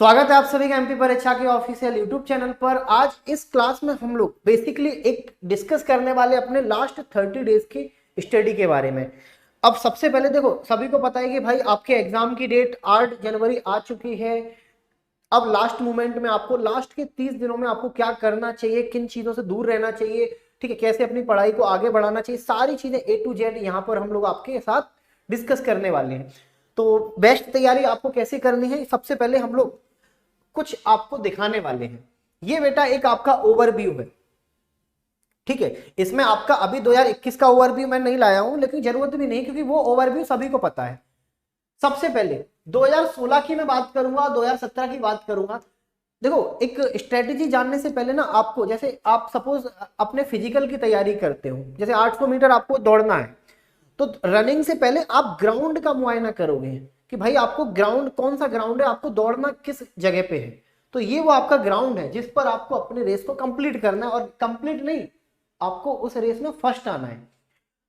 स्वागत है आप सभी का एमपी परीक्षा के ऑफिशियल यूट्यूब चैनल पर। आज इस क्लास में हम लोग बेसिकली एक डिस्कस करने वाले अपने लास्ट 30 डेज की स्टडी के बारे में। अब सबसे पहले देखो, सभी को पता है कि भाई आपके एग्जाम की डेट 8 जनवरी आ चुकी है। अब लास्ट मोमेंट में आपको लास्ट के 30 दिनों में आपको क्या करना चाहिए, किन चीजों से दूर रहना चाहिए, ठीक है, कैसे अपनी पढ़ाई को आगे बढ़ाना चाहिए, सारी चीजें A to Z यहाँ पर हम लोग आपके साथ डिस्कस करने वाले हैं। तो बेस्ट तैयारी आपको कैसे करनी है, सबसे पहले हम लोग कुछ आपको दिखाने वाले हैं। ये बेटा एक आपका ओवरव्यू है, ठीक है। इसमें आपका अभी 2021 का ओवरव्यू मैं नहीं लाया हूं, लेकिन जरूरत भी नहीं क्योंकि वो ओवरव्यू सभी को पता है। सबसे पहले 2016 की मैं बात करूंगा, 2017 की बात करूंगा। देखो, एक स्ट्रेटेजी जानने से पहले ना आपको, जैसे आप सपोज अपने फिजिकल की तैयारी करते हो, जैसे 800 मीटर आपको दौड़ना है, तो रनिंग से पहले आप ग्राउंड का मुआयना करोगे कि भाई आपको ग्राउंड कौन सा ग्राउंड है, आपको दौड़ना किस जगह पे है। तो ये वो आपका ग्राउंड है जिस पर आपको अपने रेस को कंप्लीट करना है, और कंप्लीट नहीं, आपको उस रेस में फर्स्ट आना है।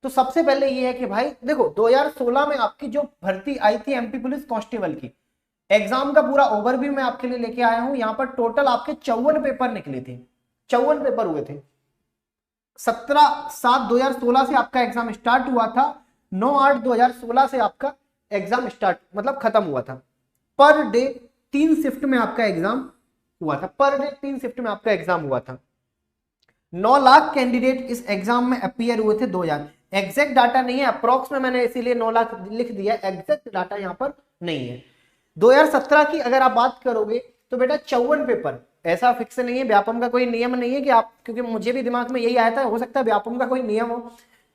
तो सबसे पहले ये है कि भाई देखो, 2016 में आपकी जो भर्ती आई थी एमपी पुलिस कांस्टेबल की, एग्जाम का पूरा ओवरव्यू मैं आपके लिए लेके आया हूं। यहाँ पर टोटल आपके 54 पेपर निकले थे, 54 पेपर हुए थे। 17/7/2016 से आपका एग्जाम स्टार्ट हुआ था, 9/8/2016 से आपका एग्जाम स्टार्ट मतलब खत्म हुआ था। पर डे 3 शिफ्ट में आपका एग्जाम हुआ था, पर डे 3 शिफ्ट में आपका एग्जाम हुआ था। 9 लाख कैंडिडेट इस एग्जाम में अपीयर हुए थे। 2000 एग्जैक्ट डाटा नहीं है, अप्रोक्स में मैंने इसीलिए 9 लाख लिख दिया, एग्जैक्ट डाटा यहां पर नहीं है। 2017 की अगर आप बात करोगे तो बेटा 54 पेपर, ऐसा फिक्स नहीं है, व्यापम का कोई नियम नहीं है कि आप, क्योंकि मुझे भी दिमाग में यही आया था, हो सकता है व्यापम का कोई नियम हो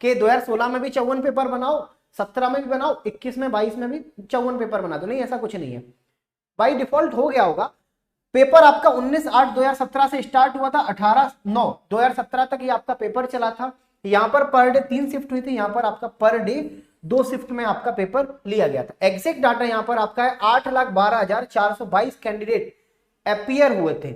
कि 2016 में भी 54 पेपर बनाओ, 17 में भी बनाओ, 21 में 22 में भी 54 पेपर बना दो। नहीं, ऐसा कुछ नहीं है, बाई डिफॉल्ट हो गया होगा। पेपर आपका 19/8/2017 से स्टार्ट हुआ था, 18/9/2017 तक ये आपका पेपर चला था। यहाँ पर डे 3 शिफ्ट हुई थी, यहाँ पर आपका पर डे 2 शिफ्ट में आपका पेपर लिया गया था। एग्जैक्ट डाटा यहाँ पर आपका है 8,12,422 कैंडिडेट अपीयर हुए थे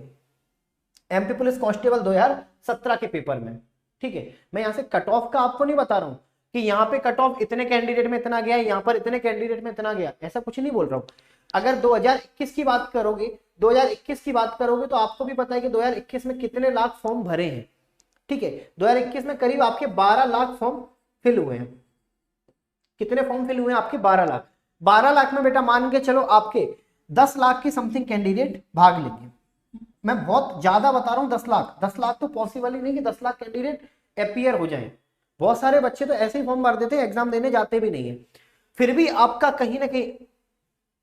एमपी पुलिस कांस्टेबल 2017 के पेपर में, ठीक है। मैं यहाँ से कट ऑफ का आपको नहीं बता रहा हूँ कि यहाँ पे कट ऑफ इतने कैंडिडेट में इतना गया, यहाँ पर इतने कैंडिडेट में इतना गया, ऐसा कुछ नहीं बोल रहा हूँ। अगर 2021 की बात करोगे, 2021 की बात करोगे तो आपको भी पता है कि 2021 में कितने लाख फॉर्म भरे हैं, ठीक है। 2021 में करीब आपके 12 लाख फॉर्म फिल हुए हैं। कितने फॉर्म फिल हुए हैं आपके? 12 लाख। 12 लाख में बेटा मान के चलो आपके 10 लाख की समथिंग कैंडिडेट भाग लेंगे। मैं बहुत ज्यादा बता रहा हूं, 10 लाख। 10 लाख तो पॉसिबल ही नहीं कि 10 लाख कैंडिडेट अपीयर हो जाएं। बहुत सारे बच्चे तो ऐसे ही फॉर्म भर देते हैं, एग्जाम देने जाते भी नहीं है। फिर भी आपका कहीं ना कहीं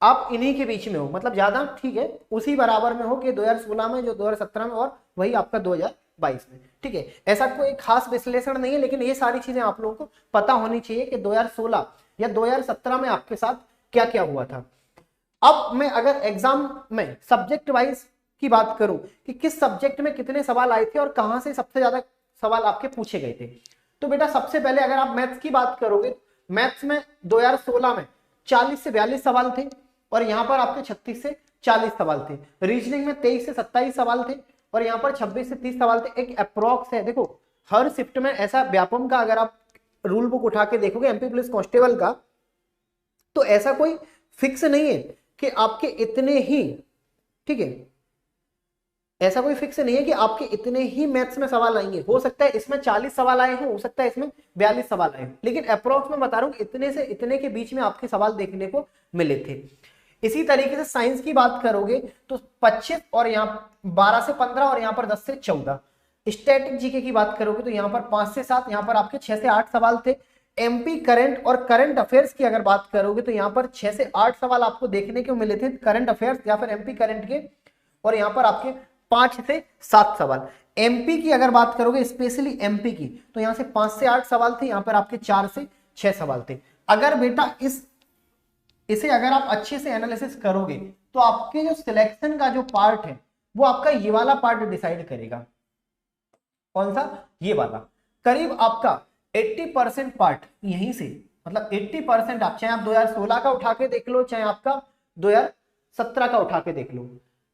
आप इन्हीं के बीच में हो, मतलब ज्यादा ठीक है, उसी बराबर में हो कि 2016 में जो 2017 में, और वही आपका 2022 में, ठीक है। ऐसा कोई खास विश्लेषण नहीं है, लेकिन ये सारी चीजें आप लोगों को पता होनी चाहिए कि 2016 या 2017 में आपके साथ क्या क्या हुआ था। अब मैं अगर एग्जाम में सब्जेक्ट वाइज की बात करूं कि किस सब्जेक्ट में कितने सवाल आए थे और कहां से सबसे ज्यादा सवाल आपके पूछे गए थे, तो बेटा सबसे पहले अगर आप मैथ्स की बात करोगे, मैथ्स में 2016 में 40 से 42 सवाल थे, और यहां पर आपके 36 से 40 सवाल थे। रीजनिंग में 23 से 27 सवाल थे, और यहां पर 26 से 30 सवाल थे। एक अप्रोक्स है, देखो हर शिफ्ट में ऐसा, व्यापम का अगर आप रूल बुक उठा के देखोगे एमपी पुलिस कांस्टेबल का, तो ऐसा कोई फिक्स नहीं है कि आपके इतने ही, ठीक है, ऐसा कोई फिक्स नहीं है कि आपके इतने ही मैथ्स में सवाल आएंगे। हो सकता है इसमें 40 सवाल आए हो सकता है इसमें 42 सवाल आए, लेकिन अप्रोक्स में बता रहा हूं इतने से इतने के बीच में आपके सवाल देखने को मिले थे। इसी तरीके से साइंस की बात करोगे तो 25, और यहाँ 12 से 15, और यहाँ पर 10 से 14। स्टैटिक जीके की बात करोगे तो यहाँ पर 5 से 7, यहाँ पर आपके 6 से 8 सवाल थे। एमपी करंट और करंट अफेयर्स की अगर बात करोगे तो यहाँ पर 6 से 8 सवाल आपको देखने को मिले थे करंट अफेयर्स या फिर एमपी करंट के, और यहाँ पर आपके 5 से 7 सवाल। एमपी की अगर बात करोगे, स्पेशली एमपी की, तो यहाँ से 5 से 8 सवाल थे, यहाँ पर आपके 4 से 6 सवाल थे। अगर बेटा इसे अगर आप अच्छे से एनालिसिस करोगे तो आपके जो सिलेक्शन का जो पार्ट है वो आपका ये वाला पार्ट डिसाइड करेगा। कौन सा? ये वाला। करीब आपका 80% पार्ट यहीं से, मतलब 80% आप, चाहे आप 2016 का उठा के देख लो, चाहे आपका 2017 का उठा के देख लो,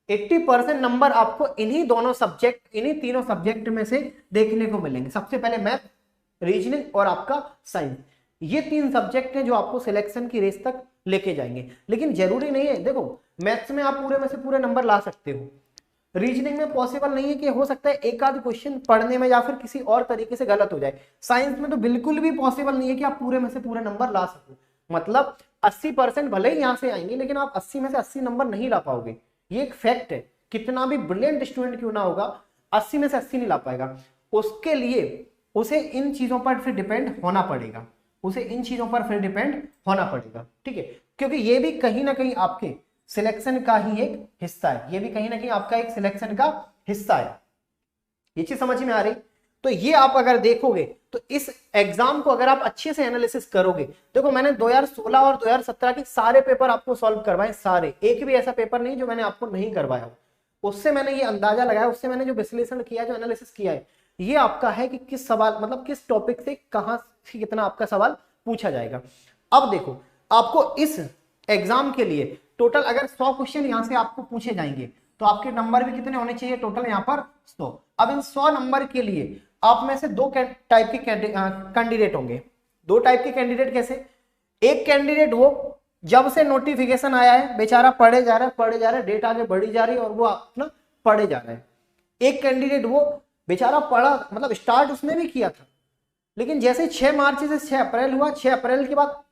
80% नंबर आपको इन्हीं दोनों सब्जेक्ट, इन्हीं तीनों सब्जेक्ट में से देखने को मिलेंगे। सबसे पहले मैथ, रीजनिंग और आपका साइंस। ये 3 सब्जेक्ट हैं जो आपको सिलेक्शन की रेस तक लेके जाएंगे। लेकिन जरूरी नहीं है, देखो मैथ्स में आप पूरे में से पूरे नंबर ला सकते हो, रीजनिंग में पॉसिबल नहीं है, कि हो सकता है एक आध क्वेश्चन पढ़ने में या फिर किसी और तरीके से गलत हो जाए। साइंस में तो बिल्कुल भी पॉसिबल नहीं है कि आप पूरे में से पूरे नंबर ला सको, मतलब 80% भले ही यहाँ से आएंगे लेकिन आप 80 में से 80 नंबर नहीं ला पाओगे, ये एक फैक्ट है। कितना भी ब्रिलियंट स्टूडेंट क्यों ना होगा, 80 में से 80 नहीं ला पाएगा। उसके लिए उसे इन चीजों पर फिर डिपेंड होना पड़ेगा, उसे इन चीजों पर फिर डिपेंड होना पड़ेगा, ठीक है, क्योंकि ये भी कहीं ना कहीं आपके सिलेक्शन का ही एक हिस्सा है, ये भी कहीं ना कहीं आपका एक सिलेक्शन का हिस्सा है। ये चीज समझ में आ रही? तो ये आप अगर देखोगे तो इस एग्जाम को अगर आप अच्छे से एनालिसिस करोगे, देखो मैंने 2016 और 2017 के सारे पेपर आपको सॉल्व करवाए, सारे, एक भी ऐसा पेपर नहीं जो मैंने आपको नहीं करवाया। उससे मैंने ये अंदाजा लगाया, उससे मैंने जो विश्लेषण किया, जो एनालिसिस किया है, ये आपका है कि किस सवाल, मतलब किस टॉपिक से कहां से कितना आपका सवाल पूछा जाएगा। अब देखो, आपको इस एग्जाम के लिए टोटल अगर 100 क्वेश्चन यहां से आपको पूछे जाएंगे तो आपके नंबर भी कितने होने चाहिए, टोटल यहाँ पर 100। अब इन 100 नंबर के लिए आप में से दो टाइप के कैंडिडेट होंगे। दो टाइप के कैंडिडेट कैसे? एक कैंडिडेट वो जब से नोटिफिकेशन आया है बेचारा पढ़े जा रहा है, पढ़े जा रहा है, डेट आगे बढ़ी जा रही है और वो अपना पढ़े जा रहा है। एक कैंडिडेट वो बेचारा पढ़ा, मतलब स्टार्ट उसने भी किया था, लेकिन जैसे 6 मार्च से 6 अप्रैल हुआ, 6 अप्रैल के बाद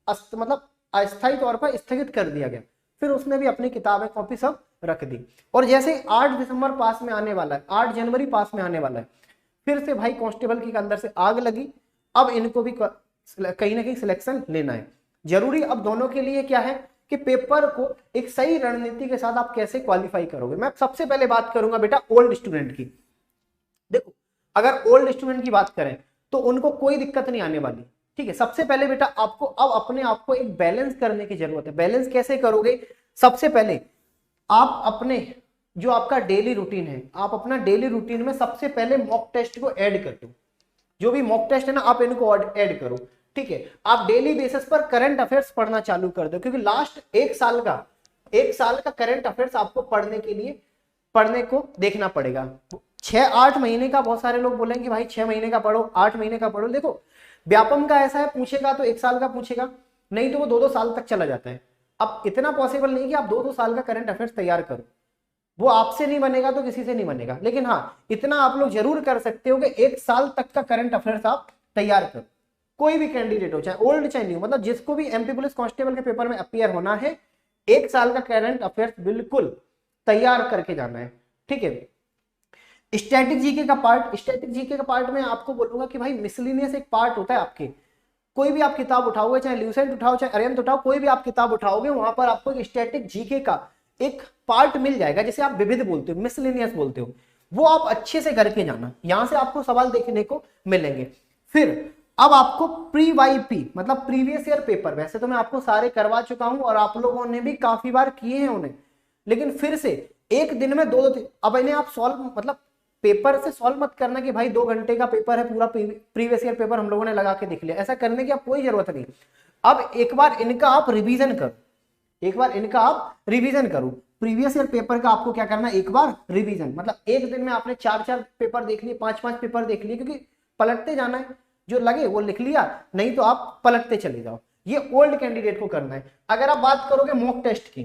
मतलब अस्थायी तौर पर स्थगित कर दिया गया, फिर उसने भी अपनी किताबें कॉपी सब रख दी। और जैसे 8 दिसंबर पास में आने वाला है, 8 जनवरी पास में आने वाला है, फिर से भाई कांस्टेबल के अंदर से आग लगी। अब इनको भी कहीं ना कहीं सिलेक्शन लेना है जरूरी। अब दोनों के लिए क्या है कि पेपर को एक सही रणनीति के साथ आप कैसे क्वालिफाई करोगे। मैं सबसे पहले बात करूंगा बेटा ओल्ड स्टूडेंट की। देखो, अगर ओल्ड स्टूडेंट की बात करें तो उनको कोई दिक्कत नहीं आने वाली, ठीक है। सबसे पहले बेटा आपको अब अपने आप को एक बैलेंस करने की जरूरत है। बैलेंस कैसे करोगे? सबसे पहले आप अपने जो आपका डेली रूटीन है, आप अपना डेली रूटीन में सबसे पहले मॉक टेस्ट को ऐड कर दो। जो भी मॉक टेस्ट है ना, आप इनको ऐड करो, ठीक है। आप डेली बेसिस पर करंट अफेयर्स पढ़ना चालू कर दो, क्योंकि लास्ट एक साल का करंट अफेयर्स आपको पढ़ने के लिए पढ़ने को देखना पड़ेगा। 6-8 महीने का, बहुत सारे लोग बोलेंगे भाई 6 महीने का पढ़ो, 8 महीने का पढ़ो। देखो व्यापम का ऐसा है, पूछेगा तो 1 साल का पूछेगा, नहीं तो वो 2-2 साल तक चला जाता है। अब इतना पॉसिबल नहीं कि आप 2-2 साल का करंट अफेयर्स तैयार करो, वो आपसे नहीं बनेगा तो किसी से नहीं बनेगा। लेकिन हाँ, इतना आप लोग जरूर कर सकते हो कि 1 साल तक का करंट अफेयर्स आप तैयार करो। कोई भी कैंडिडेट हो, चाहे ओल्ड चाहे न्यू, मतलब जिसको भी एमपी पुलिस कांस्टेबल के पेपर में अपियर होना है, 1 साल का करंट अफेयर्स बिल्कुल तैयार करके जाना है, ठीक है। स्टैटिक जीके का पार्ट में आपको बोलूंगा कि भाई मिसलिनियस एक पार्ट होता है आपके। कोई भी आप किताब उठाओगे, चाहे ल्यूसेंट उठाओ चाहे अरिहंत उठाओ, कोई भी आप किताब उठाओगे, वहां पर आपको एक स्टैटिक जीके का एक पार्ट मिल जाएगा, जिसे आप विविध बोलते हो, मिसलिनियस बोलते हो। वो आप अच्छे से करके जाना, यहां से आपको सवाल देखने को मिलेंगे। फिर अब आपको प्री वाईपी मतलब प्रीवियस ईयर पेपर, वैसे तो मैं आपको सारे करवा चुका हूं और आप लोगों ने भी काफी बार किए हैं उन्हें, लेकिन फिर से एक दिन में 2 अब इन्हें आप सॉल्व, मतलब पेपर से सॉल्व मत करना कि भाई 2 घंटे का पेपर है, पूरा प्रीवियस ईयर पेपर हम लोगों ने लगा के देख लिया, ऐसा करने की आप कोई जरूरत नहीं। अब एक बार इनका आप रिवीजन करो, प्रीवियस ईयर पेपर का आपको क्या करना है, एक बार रिवीजन, मतलब एक दिन में आपने 4-4 पेपर देख लिए, 5-5 पेपर देख लिए, क्योंकि पलटते जाना है, जो लगे वो लिख लिया, नहीं तो आप पलटते चले जाओ। ये ओल्ड कैंडिडेट को करना है। अगर आप बात करोगे मॉक टेस्ट की,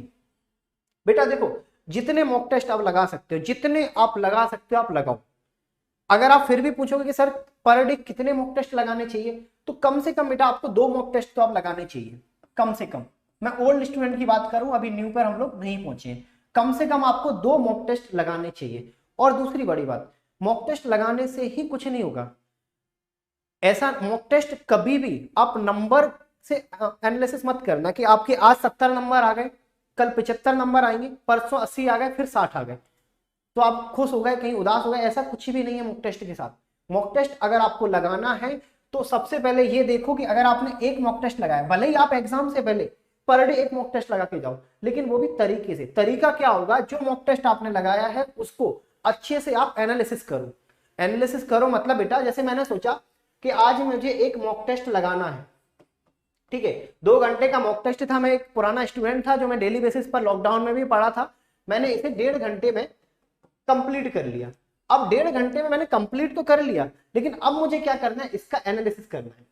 बेटा देखो जितने मॉक टेस्ट आप लगा सकते हो, जितने आप लगा सकते हो आप लगाओ। अगर आप फिर भी पूछोगे कि सर पर डे कितने मॉक टेस्ट लगाने चाहिए, तो कम से कम बेटा आपको 2 मॉक टेस्ट तो आप लगाने चाहिए, कम से कम। मैं ओल्ड स्टूडेंट की बात करूं, अभी न्यू पर हम लोग नहीं पहुंचे, कम से कम आपको 2 मॉक टेस्ट लगाने चाहिए। और दूसरी बड़ी बात, मॉक टेस्ट लगाने से ही कुछ नहीं होगा। ऐसा मॉक टेस्ट कभी भी आप नंबर से एनालिसिस मत करना कि आपके आज 70 नंबर आ गए, कल 75 नंबर आएंगे, परसों 80 आ गए, फिर 60 आ गए, तो आप खुश हो गए, कहीं उदास हो गए, ऐसा कुछ भी नहीं है मॉक टेस्ट के साथ। मॉक टेस्ट अगर आपको लगाना है तो सबसे पहले ये देखो कि अगर आपने एक मॉक टेस्ट लगाया, भले ही आप एग्जाम से पहले पर डे एक मॉक टेस्ट लगा के जाओ, लेकिन वो भी तरीके से। तरीका क्या होगा, जो मॉक टेस्ट आपने लगाया है उसको अच्छे से आप एनालिसिस करो। मतलब बेटा जैसे मैंने सोचा कि आज मुझे एक मॉक टेस्ट लगाना है, ठीक है, 2 घंटे का मॉक टेस्ट था। मैं एक पुराना स्टूडेंट था जो मैं डेली बेसिस पर लॉकडाउन में भी पढ़ा था, मैंने इसे 1.5 घंटे में कंप्लीट कर लिया। अब 1.5 घंटे में मैंने कंप्लीट तो कर लिया, लेकिन अब मुझे क्या करना है, इसका एनालिसिस करना है।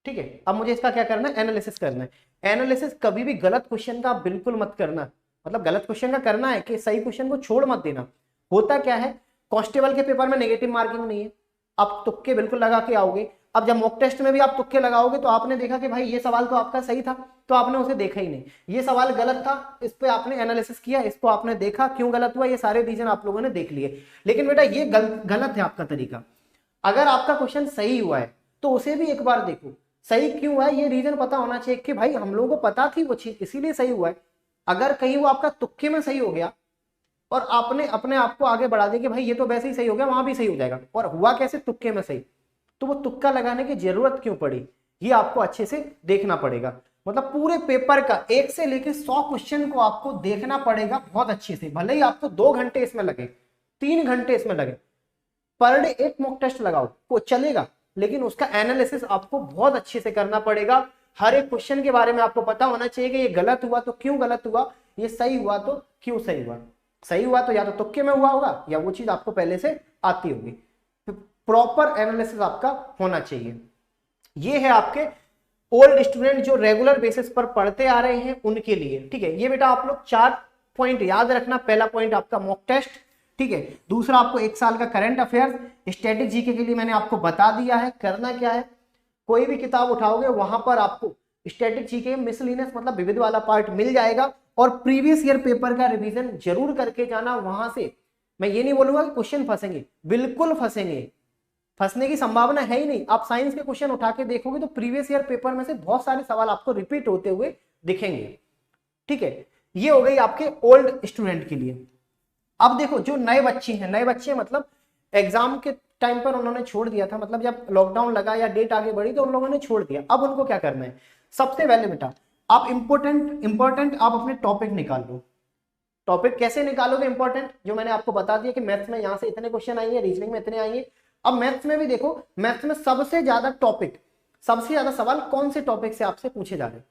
ठीक है, अब मुझे इसका क्या करना है, एनालिसिस करना है। एनालिसिस कभी भी गलत क्वेश्चन का बिल्कुल मत करना, मतलब गलत क्वेश्चन का करना है कि सही क्वेश्चन को छोड़ मत देना। होता क्या है, कांस्टेबल के पेपर में नेगेटिव मार्किंग नहीं है, आप तुक्के बिल्कुल लगा के आओगे। अब जब मॉक टेस्ट में भी आप तुक्के लगाओगे तो आपने देखा कि भाई ये सवाल तो आपका सही था, तो आपने उसे देखा ही नहीं, ये सवाल गलत था, इस पे आपने एनालिसिस किया, इसको आपने देखा क्यों गलत हुआ, ये सारे रीजन आप लोगों ने देख लिए। लेकिन बेटा ये गलत है आपका तरीका। अगर आपका क्वेश्चन सही हुआ है तो उसे भी एक बार देखो, सही क्यों हुआ है ये रीजन पता होना चाहिए कि भाई हम लोगों को पता थी वो चीज इसीलिए सही हुआ है। अगर कहीं वो आपका तुक्के में सही हो गया और आपने अपने आप को आगे बढ़ा दिया कि भाई ये तो वैसे ही सही हो गया, वहां भी सही हो जाएगा, और हुआ कैसे तुक्के में सही, तो वो तुक्का लगाने की जरूरत क्यों पड़ी, ये आपको अच्छे से देखना पड़ेगा। मतलब पूरे पेपर का 1 से लेकर 100 क्वेश्चन को आपको देखना पड़ेगा बहुत अच्छे से, भले ही आपको 2 घंटे इसमें लगे, 3 घंटे इसमें लगे, पर डे एक मॉक टेस्ट लगाओ वो चलेगा, लेकिन उसका एनालिसिस आपको बहुत अच्छे से करना पड़ेगा। हर एक क्वेश्चन के बारे में आपको पता होना चाहिए कि ये गलत हुआ तो क्यों गलत हुआ, ये सही हुआ तो क्यों सही हुआ। सही हुआ तो या तो तुक्के में हुआ होगा या वो चीज आपको पहले से आती होगी। प्रॉपर एनालिसिस आपका होना चाहिए। ये है आपके ओल्ड स्टूडेंट जो रेगुलर बेसिस पर पढ़ते आ रहे हैं उनके लिए, ठीक है। ये बेटा आप लोग 4 पॉइंट याद रखना। पहला पॉइंट आपका मॉक टेस्ट, ठीक है। दूसरा आपको 1 साल का करंट अफेयर्स, स्टैटिक जीके के लिए मैंने आपको बता दिया है करना क्या है। कोई भी किताब उठाओगे वहां पर आपको स्टैटिक जीके मिसलिनियस मतलब विविध वाला पार्ट मिल जाएगा, और प्रीवियस ईयर पेपर का रिवीजन जरूर करके जाना। वहां से मैं ये नहीं बोलूंगा कि क्वेश्चन फंसेंगे, बिल्कुल फंसेंगे, फंसने की संभावना है ही नहीं। आप साइंस के क्वेश्चन उठा के देखोगे तो प्रीवियस ईयर पेपर में से बहुत सारे सवाल आपको रिपीट होते हुए दिखेंगे, ठीक है। ये हो गई आपके ओल्ड स्टूडेंट के लिए। अब देखो जो नए बच्चे हैं, नए बच्चे मतलब एग्जाम के टाइम पर उन्होंने छोड़ दिया था, मतलब जब लॉकडाउन लगा या डेट आगे बढ़ी तो उन लोगों ने छोड़ दिया। अब उनको क्या करना है, सबसे पहले बेटा आप इंपॉर्टेंट आप अपने टॉपिक निकाल लो। टॉपिक कैसे निकालोगे इंपॉर्टेंट, जो मैंने आपको बता दिया कि मैथ्स में यहाँ से इतने क्वेश्चन आएंगे, रीजनिंग में इतने आएंगे। अब मैथ्स में भी देखो, मैथ्स में सबसे ज्यादा टॉपिक, सबसे ज्यादा सवाल कौन से टॉपिक से आपसे पूछे जा रहे हैं।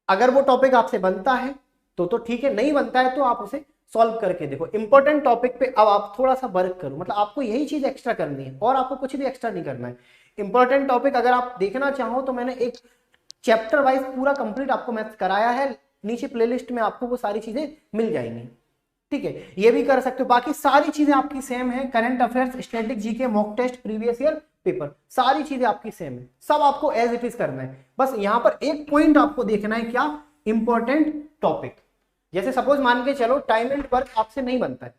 अगर वो टॉपिक आपसे बनता है तो ठीक है, नहीं बनता है तो आप उसे सॉल्व करके देखो। इंपॉर्टेंट टॉपिक पे अब आप थोड़ा सा वर्क करो, मतलब आपको यही चीज एक्स्ट्रा करनी है और आपको कुछ भी एक्स्ट्रा नहीं करना है। इंपॉर्टेंट टॉपिक अगर आप देखना चाहो तो मैंने एक चैप्टर वाइज पूरा कंप्लीट आपको मैथ्स कराया है, नीचे प्लेलिस्ट में आपको वो सारी चीजें मिल जाएंगी, ठीक है। ये भी कर सकते हो। बाकी सारी चीजें आपकी सेम है, current affairs, static GK, mock test, previous year paper, सारी चीजें आपकी सेम है, सब आपको एज इट इज करना है। बस यहां पर एक पॉइंट आपको देखना है, क्या, इंपॉर्टेंट टॉपिक। जैसे सपोज मान के चलो टाइम एंड वर्क आपसे नहीं बनता है,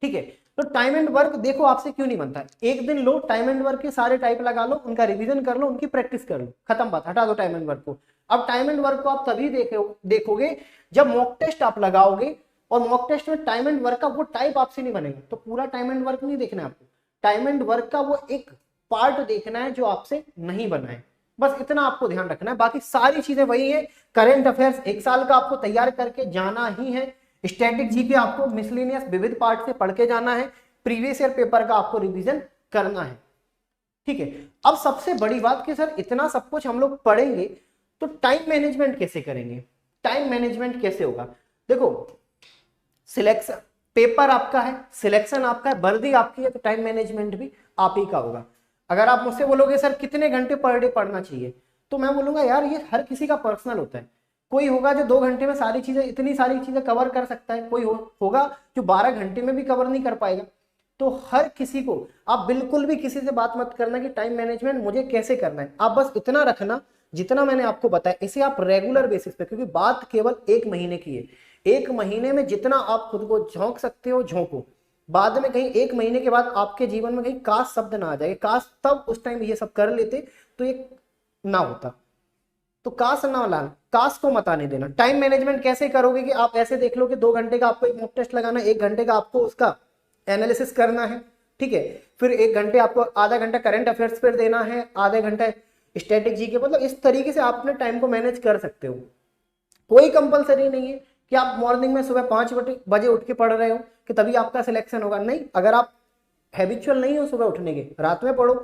ठीक है, तो टाइम एंड वर्क देखो आपसे क्यों नहीं बनता है। एक दिन लो, टाइम एंड वर्क के सारे टाइप लगा लो, उनका रिवीजन कर लो, उनकी प्रैक्टिस कर लो, खत्म बात, हटा दो टाइम एंड वर्क को। अब टाइम एंड वर्क को आप तभी देखोगे जब मॉक टेस्ट आप लगाओगे, और मॉक टेस्ट में टाइम एंड वर्क का वो टाइप आपसे नहीं बनेगा, तो पूरा टाइम एंड वर्क नहीं देखना है आपको, टाइम एंड वर्क का वो एक पार्ट देखना है जो आपसे नहीं बना है। बस इतना आपको ध्यान रखना है, बाकी सारी चीजें वही है। करंट अफेयर्स 1 साल का आपको तैयार करके जाना ही है। स्टैटिक जीके आपको मिसलेनियस विविध पार्ट से पढ़ के जाना है। प्रीवियस ईयर पेपर का आपको रिवीजन करना है, ठीक है। अब सबसे बड़ी बात कि सर इतना सब कुछ हम लोग पढ़ेंगे तो टाइम मैनेजमेंट कैसे करेंगे, टाइम मैनेजमेंट कैसे होगा। देखो सिलेक्शन पेपर आपका है, सिलेक्शन आपका है, वर्दी आपकी है, तो टाइम मैनेजमेंट भी आप ही का होगा। अगर आप मुझसे बोलोगे सर कितने घंटे पर डे पढ़ना चाहिए, तो मैं बोलूंगा यार ये हर किसी का पर्सनल होता है। कोई होगा जो 2 घंटे में सारी चीजें, इतनी सारी चीजें कवर कर सकता है, कोई होगा जो 12 घंटे में भी कवर नहीं कर पाएगा। तो हर किसी को, आप बिल्कुल भी किसी से बात मत करना कि टाइम मैनेजमेंट मुझे कैसे करना है। आप बस इतना रखना जितना मैंने आपको बताया, इसे आप रेगुलर बेसिस पे, क्योंकि बात केवल 1 महीने की है, 1 महीने में जितना आप खुद को झोंक सकते हो झोंको। बाद में कहीं 1 महीने के बाद आपके जीवन में कहीं काश शब्द ना आ जाए, काश तब उस टाइम ये सब कर लेते तो ये ना होता। तो काश ना लाना, काश को मत आने देना। टाइम मैनेजमेंट कैसे करोगे कि आप ऐसे देख लो कि 2 घंटे का आपको एक मॉक टेस्ट लगाना, 1 घंटे का आपको उसका एनालिसिस करना है, ठीक है। फिर 1 घंटे आपको आधा घंटा करंट अफेयर्स पर देना है, आधे घंटे स्टैटिक जीके, मतलब इस तरीके से आप अपने टाइम को मैनेज कर सकते हो। कोई कंपलसरी नहीं है कि आप मॉर्निंग में सुबह 5 बजे उठ के पढ़ रहे हो कि तभी आपका सिलेक्शन होगा, नहीं। अगर आप हैबिचुअल नहीं हो सुबह उठने के, रात में पढ़ो।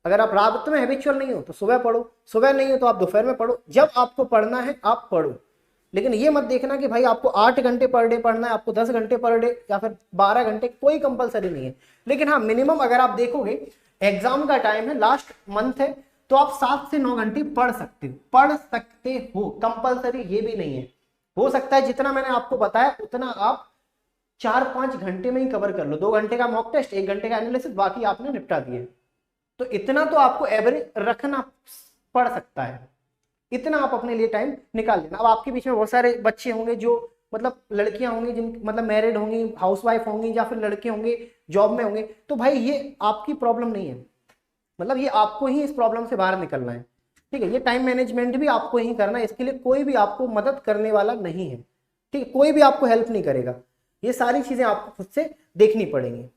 अगर आप रात में हैबिचुअल नहीं हो तो सुबह पढ़ो, सुबह नहीं हो तो आप दोपहर में पढ़ो, जब आपको पढ़ना है आप पढ़ो। लेकिन ये मत देखना कि भाई आपको 8 घंटे पर डे पढ़ना है, आपको 10 घंटे पर डे या फिर 12 घंटे, कोई कंपलसरी नहीं है। लेकिन हाँ मिनिमम अगर आप देखोगे एग्जाम का टाइम है, लास्ट मंथ है, तो आप 7 से 9 घंटे पढ़ सकते हो, कंपलसरी ये भी नहीं है। हो सकता है जितना मैंने आपको बताया उतना आप 4-5 घंटे में ही कवर कर लो। 2 घंटे का मॉक टेस्ट, 1 घंटे का एनालिसिस, बाकी आपने निपटा दिए। तो इतना तो आपको एवरेज रखना पड़ सकता है, इतना आप अपने लिए टाइम निकाल लेना। अब आपके बीच में बहुत सारे बच्चे होंगे जो मतलब लड़कियां होंगी जिन मतलब मैरिड होंगी, हाउसवाइफ होंगी, या फिर लड़के होंगे जॉब में होंगे, तो भाई ये आपकी प्रॉब्लम नहीं है, मतलब ये आपको ही इस प्रॉब्लम से बाहर निकलना है, ठीक है। ये टाइम मैनेजमेंट भी आपको ही करना है, इसके लिए कोई भी आपको मदद करने वाला नहीं है, ठीक है, कोई भी आपको हेल्प नहीं करेगा, ये सारी चीजें आपको खुद से देखनी पड़ेंगी।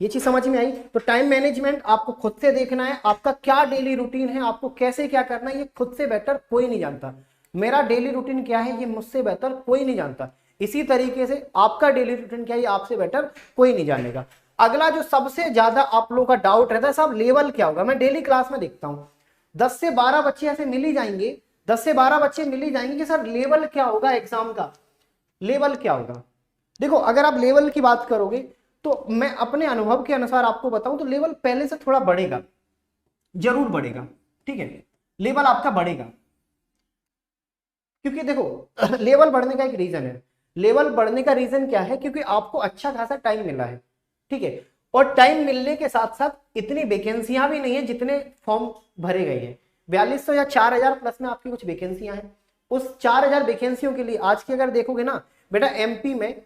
ये चीज समझ में आई? तो टाइम मैनेजमेंट आपको खुद से देखना है, आपका क्या डेली रूटीन है, आपको कैसे क्या करना है, ये खुद से बेहतर कोई नहीं जानता। मेरा डेली रूटीन क्या है ये मुझसे बेहतर कोई नहीं जानता, इसी तरीके से आपका डेली रूटीन क्या है ये आपसे बेटर कोई नहीं जानेगा। अगला जो सबसे ज्यादा आप लोगों का डाउट रहता है, साहब लेवल क्या होगा। मैं डेली क्लास में देखता हूँ 10 से 12 बच्चे ऐसे मिल ही जाएंगे, 10 से 12 बच्चे मिल ही जाएंगे कि सर लेवल क्या होगा एग्जाम का, लेवल क्या होगा। देखो अगर आप लेवल की बात करोगे तो मैं अपने अनुभव के अनुसार आपको बताऊं तो लेवल पहले से थोड़ा बढ़ेगा, जरूर बढ़ेगा, ठीक है, लेवल आपका बढ़ेगा। क्योंकि देखो लेवल बढ़ने का एक रीजन है, लेवल बढ़ने का रीजन क्या है, क्योंकि आपको अच्छा खासा टाइम मिला है, ठीक है, और टाइम मिलने के साथ साथ इतनी वैकेंसियां भी नहीं है जितने फॉर्म भरे गए हैं। 4200 या 4000 प्लस में आपकी कुछ वैकेंसियां हैं। उस 4000 वैकेंसियों के लिए आज की अगर देखोगे ना बेटा, एमपी में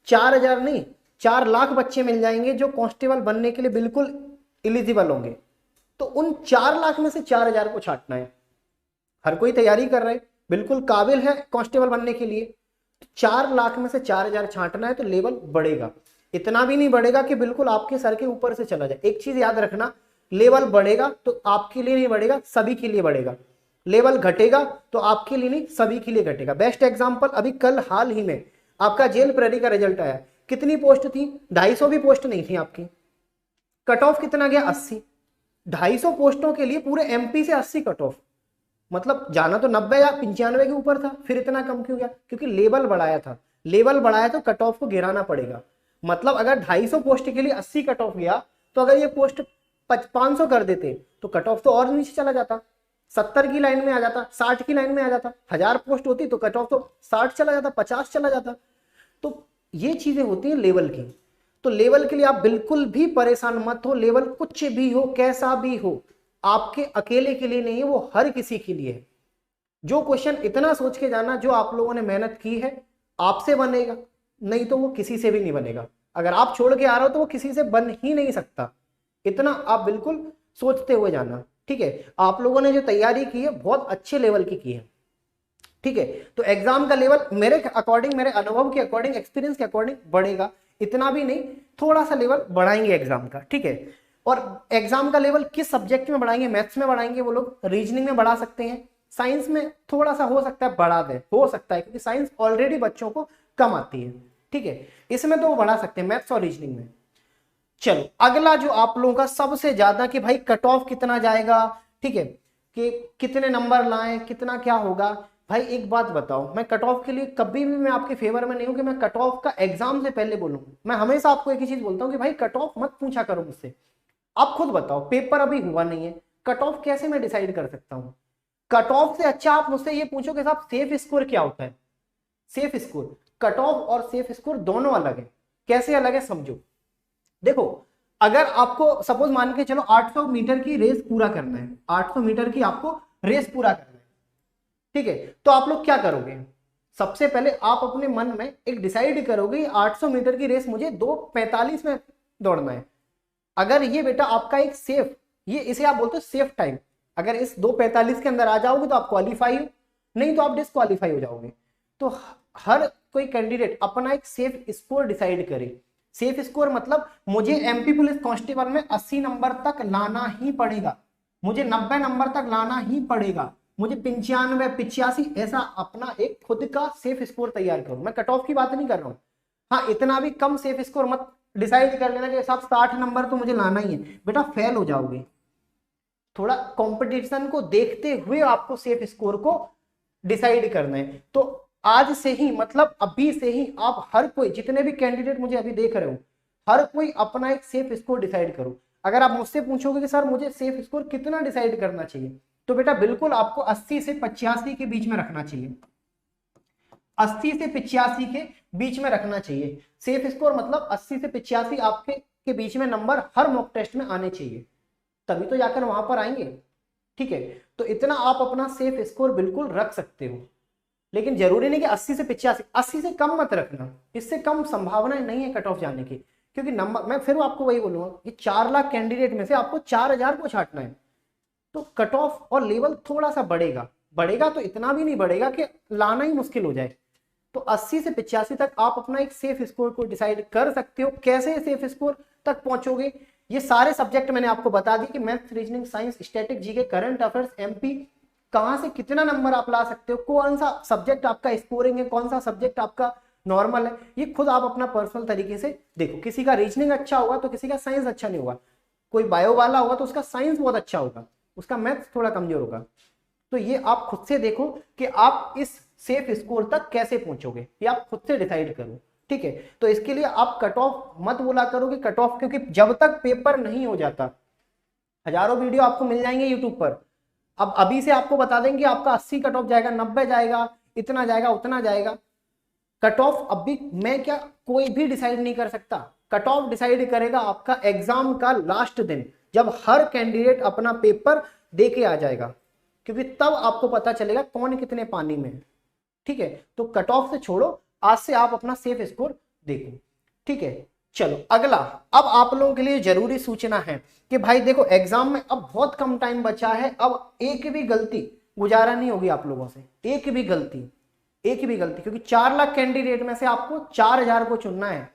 4000 नहीं 4 लाख बच्चे मिल जाएंगे जो कांस्टेबल बनने के लिए बिल्कुल एलिजिबल होंगे। तो उन 4 लाख में से 4000 को छांटना है। हर कोई तैयारी कर रहे हैं, बिल्कुल काबिल है कांस्टेबल बनने के लिए, 4 लाख में से 4000 छांटना है, तो लेवल बढ़ेगा। इतना भी नहीं बढ़ेगा कि बिल्कुल आपके सर के ऊपर से चला जाए। एक चीज याद रखना, लेवल बढ़ेगा तो आपके लिए नहीं बढ़ेगा, सभी के लिए बढ़ेगा। लेवल घटेगा तो आपके लिए नहीं, सभी के लिए घटेगा। बेस्ट एग्जांपल अभी कल हाल ही में आपका जेल प्रेरी का रिजल्ट आया, कितनी पोस्ट थी, 250 भी पोस्ट नहीं थी आपकी, कट ऑफ कितना गया 80। 250 पोस्टों के लिए पूरे एमपी से 80 कट ऑफ, मतलब जाना तो 90 या 95 के ऊपर था, फिर इतना कम क्यों गया? क्योंकि लेवल बढ़ाया था, लेवल बढ़ाया तो कट ऑफ को गिराना पड़ेगा। मतलब अगर 250 पोस्ट के लिए 80 कट ऑफ गया, तो अगर ये पोस्ट 500 कर देते तो कट ऑफ तो और नीचे चला जाता, 70 की लाइन में आ जाता, 60 की लाइन में आ जाता। 1000 पोस्ट होती तो कट ऑफ तो 60 चला जाता, 50 चला जाता। तो ये चीजें होती हैं लेवल की। तो लेवल के लिए आप बिल्कुल भी परेशान मत हो, लेवल कुछ भी हो कैसा भी हो आपके अकेले के लिए नहीं है, वो हर किसी के लिए है। जो क्वेश्चन इतना सोच के जाना, जो आप लोगों ने मेहनत की है आपसे बनेगा, नहीं तो वो किसी से भी नहीं बनेगा। अगर आप छोड़ के आ रहे हो तो वो किसी से बन ही नहीं सकता, इतना आप बिल्कुल सोचते हुए जाना, ठीक है। आप लोगों ने जो तैयारी की है बहुत अच्छे लेवल की है, ठीक है। तो एग्जाम का लेवल मेरे अकॉर्डिंग, मेरे अनुभव के अकॉर्डिंग, एक्सपीरियंस के अकॉर्डिंग बढ़ेगा, इतना भी नहीं, थोड़ा सा लेवल बढ़ाएंगे एग्जाम का, ठीक है। और एग्जाम का लेवल किस सब्जेक्ट में बढ़ाएंगे? मैथ्स में बढ़ाएंगे वो लोग, रीजनिंग में बढ़ा सकते हैं, साइंस में थोड़ा सा हो सकता है बढ़ा दे, हो सकता है, क्योंकि साइंस ऑलरेडी बच्चों को कम आती है, ठीक है। इसमें तो वो बढ़ा सकते हैं मैथ्स और रीजनिंग में। चलो अगला जो आप लोगों का सबसे ज्यादा कि भाई कट ऑफ कितना जाएगा, ठीक है, कि कितने नंबर लाएं, कितना क्या होगा। भाई एक बात बताओ, मैं कट ऑफ के लिए कभी भी मैं आपके फेवर में नहीं हूं कि मैं कट ऑफ का एग्जाम से पहले बोलूं। मैं हमेशा आपको एक ही चीज बोलता हूं कि भाई कट ऑफ मत पूछा करो मुझसे, आप खुद बताओ, पेपर अभी हुआ नहीं है, कट ऑफ कैसे मैं डिसाइड कर सकता हूं? कट ऑफ से अच्छा आप मुझसे ये पूछो कि साहब सेफ स्कोर क्या होता है। सेफ स्कोर, कट ऑफ और सेफ स्कोर दोनों अलग है। कैसे अलग है समझो। देखो अगर आपको सपोज मान के चलो 800 मीटर की रेस पूरा करना है, 800 मीटर की आपको रेस पूरा करना है, ठीक है, तो आप लोग क्या करोगे? सबसे पहले आप अपने मन में एक डिसाइड करोगे 800 मीटर की रेस मुझे 2:45 में दौड़ना है। अगर ये बेटा आपका एक सेफ, ये इसे आप बोलते हो सेफ टाइम, अगर इस 2:45 के अंदर आ जाओगे तो आप क्वालिफाई हो, नहीं तो आप डिस्क्वालीफाई हो जाओगे। तो हर कोई कैंडिडेट अपना एक सेफ स्कोर डिसाइड करे। सेफ स्कोर मतलब मुझे एमपी पुलिस कांस्टेबल में 80 नंबर तक लाना ही पड़ेगा, मुझे 90 नंबर तक लाना ही पड़ेगा, मुझे 95 85, ऐसा अपना एक खुद का सेफ स्कोर तैयार करो। मैं कट ऑफ की बात नहीं कर रहा हूं, हाँ इतना भी कम सेफ स्कोर मत डिसाइड कर लेना कि साहब 60 नंबर तो मुझे लाना ही है, बेटा फेल हो जाओगे। थोड़ा कंपटीशन को देखते हुए आपको सेफ स्कोर को डिसाइड करना है। तो आज से ही, मतलब अभी से ही आप हर कोई, जितने भी कैंडिडेट मुझे अभी देख रहे हो, हर कोई अपना एक सेफ स्कोर डिसाइड करो। अगर आप मुझसे पूछोगे कि सर मुझे सेफ स्कोर कितना डिसाइड करना चाहिए, तो बेटा बिल्कुल आपको 80 से 85 के बीच में रखना चाहिए। 80 से 85 के बीच में रखना चाहिए सेफ स्कोर, मतलब 80 से 85 आपके के बीच में नंबर हर मॉक टेस्ट में आने चाहिए, तभी तो जाकर वहां पर आएंगे। ठीक है, तो इतना आप अपना सेफ स्कोर बिल्कुल रख सकते हो, लेकिन जरूरी नहीं कि 80 से 85, 80 से कम मत रखना, इससे कम संभावना नहीं है कट ऑफ जाने की, क्योंकि नंबर मैं फिर आपको वही बोलूंगा कि 4 लाख कैंडिडेट में से आपको 4000 को छांटना है, तो कट ऑफ और लेवल थोड़ा सा बढ़ेगा, बढ़ेगा तो इतना भी नहीं बढ़ेगा कि लाना ही मुश्किल हो जाए। तो 80 से 85 तक आप अपना एक सेफ स्कोर को डिसाइड कर सकते हो। कैसे सेफ स्कोर तक पहुंचोगे, ये सारे सब्जेक्ट मैंने आपको बता दी कि maths, reasoning, science, static, GK, current affairs, MP, कहां से कितना नंबर आप ला सकते हो, कौन सा सब्जेक्ट आपका स्कोरिंग है, कौन सा सब्जेक्ट आपका नॉर्मल है, ये खुद आप अपना पर्सनल तरीके से देखो। किसी का रीजनिंग अच्छा होगा तो किसी का साइंस अच्छा नहीं होगा, कोई बायो वाला होगा तो उसका साइंस बहुत अच्छा होगा, उसका मैथ्स थोड़ा कमजोर होगा। तो ये आप खुद से देखो कि आप इस सेफ स्कोर तक कैसे पहुंचोगे, ये आप खुद से डिसाइड करो। ठीक है, तो इसके लिए आप कट ऑफ मत बोला करो कि कट ऑफ, क्योंकि जब तक पेपर नहीं हो जाता, हजारों वीडियो आपको मिल जाएंगे यूट्यूब पर, अब अभी से आपको बता देंगे आपका 80 कट ऑफ जाएगा, 90 जाएगा, इतना जाएगा, उतना जाएगा। कट ऑफ अभी मैं क्या कोई भी डिसाइड नहीं कर सकता, कट ऑफ डिसाइड करेगा आपका एग्जाम का लास्ट दिन, जब हर कैंडिडेट अपना पेपर दे के आ जाएगा, क्योंकि तब आपको पता चलेगा कौन कितने पानी में है। ठीक है, तो कट ऑफ से छोड़ो, आज से आप अपना सेफ स्कोर देखो। ठीक है, चलो अगला, अब आप लोगों के लिए जरूरी सूचना है कि भाई देखो एग्जाम में अब बहुत कम टाइम बचा है, अब एक भी गलती गुजारा नहीं होगी आप लोगों से, एक भी गलती, क्योंकि 4 लाख कैंडिडेट में से आपको 4000 को चुनना है,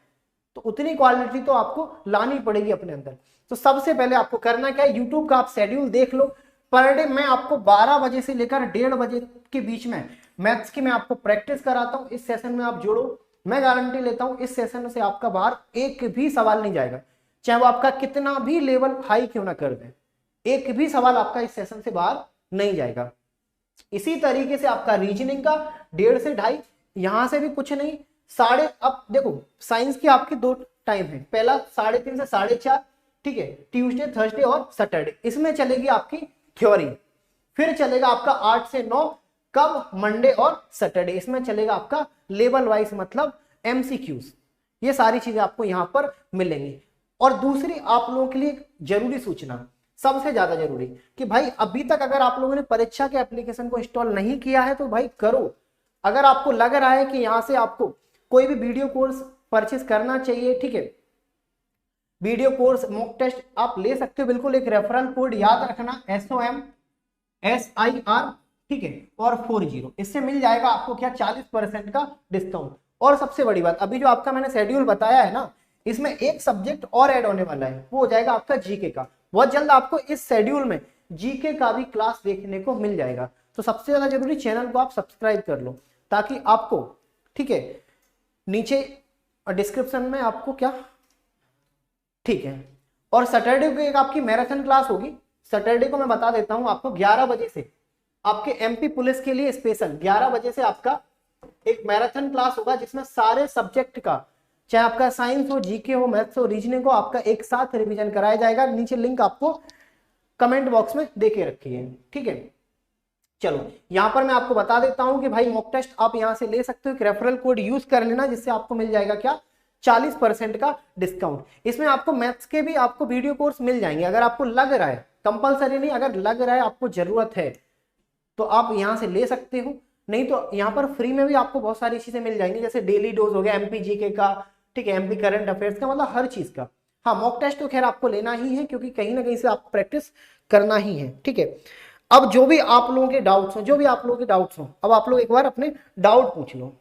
तो उतनी क्वालिटी तो आपको लानी पड़ेगी अपने अंदर। तो सबसे पहले आपको करना क्या है, यूट्यूब का आप शेड्यूल देख लो। पर डे मैं आपको 12 बजे से लेकर 1:30 बजे के बीच में मैथ्स की मैं आपको प्रैक्टिस कराता हूं, इस सेशन में आप जोड़ो, मैं गारंटी लेता हूं इस सेशन से आपका बाहर एक भी सवाल नहीं जाएगा, चाहे वो आपका कितना भी लेवल हाई क्यों ना कर दे, एक भी सवाल आपका इस सेशन से बाहर नहीं जाएगा। इसी तरीके से आपका रीजनिंग का 1:30 से 2:30, यहां से भी कुछ नहीं, साढ़े, अब देखो साइंस की आपकी 2 टाइम है, पहला 3:30 से 4:30, ठीक है, ट्यूसडे, थर्सडे और सैटरडे, इसमें चलेगी आपकी थ्योरी। फिर चलेगा आपका 8 से 9, कब, मंडे और सैटरडे, इसमें चलेगा आपका लेवल वाइज मतलब एमसीक्यूज। ये सारी चीजें आपको यहां पर मिलेंगी। और दूसरी आप लोगों के लिए जरूरी सूचना, सबसे ज्यादा जरूरी, कि भाई अभी तक अगर आप लोगों ने परीक्षा के एप्लीकेशन को इंस्टॉल नहीं किया है तो भाई करो। अगर आपको लग रहा है कि यहां से आपको कोई भी वीडियो कोर्स परचेस करना चाहिए, ठीक है, वीडियो कोर्स, मॉक टेस्ट आप ले सकते हो, बिल्कुल। एक रेफरल कोड याद रखना, SOMSIR, ठीक है, और 40, इससे मिल जाएगा आपको क्या, 40% का डिस्काउंट। और सबसे बड़ी बात, अभी जो आपका मैंने शेड्यूल बताया है ना, इसमें एक सब्जेक्ट और ऐड होने वाला है, वो हो जाएगा आपका जीके का। बहुत जल्द आपको इस शेड्यूल में जीके का भी क्लास देखने को मिल जाएगा। तो सबसे ज्यादा जरूरी, चैनल को आप सब्सक्राइब कर लो, ताकि आपको, ठीक है, नीचे डिस्क्रिप्शन में आपको क्या, ठीक है। और सैटरडे को एक आपकी मैराथन क्लास होगी, सैटरडे को मैं बता देता हूं आपको, 11 बजे से आपके एमपी पुलिस के लिए स्पेशल 11 बजे से आपका एक मैराथन क्लास होगा, जिसमें सारे सब्जेक्ट का, चाहे आपका साइंस हो, जीके हो, मैथ्स हो, रीजनिंग हो, आपका एक साथ रिवीजन कराया जाएगा। नीचे लिंक आपको कमेंट बॉक्स में दे के रखी है, ठीक है। चलो यहां पर मैं आपको बता देता हूं कि भाई मॉक टेस्ट आप यहां से ले सकते हो, एक रेफरल कोड यूज कर लेना, जिससे आपको मिल जाएगा क्या, 40% का डिस्काउंट। इसमें आपको मैथ्स के भी आपको वीडियो कोर्स मिल जाएंगे, अगर आपको लग रहा है, कंपलसरी नहीं, अगर लग रहा है आपको जरूरत है तो आप यहां से ले सकते हो। नहीं तो यहां पर फ्री में भी आपको बहुत सारी चीजें मिल जाएंगी, जैसे डेली डोज हो गया एमपी जीके का, ठीक है, एमपी करंट अफेयर्स का, मतलब हर चीज का। हाँ, मॉक टेस्ट तो खैर आपको लेना ही है, क्योंकि कहीं ना कहीं से आपको प्रैक्टिस करना ही है, ठीक है। अब जो भी आप लोगों के डाउट्स हो, अब आप लोग एक बार अपने डाउट पूछ लो।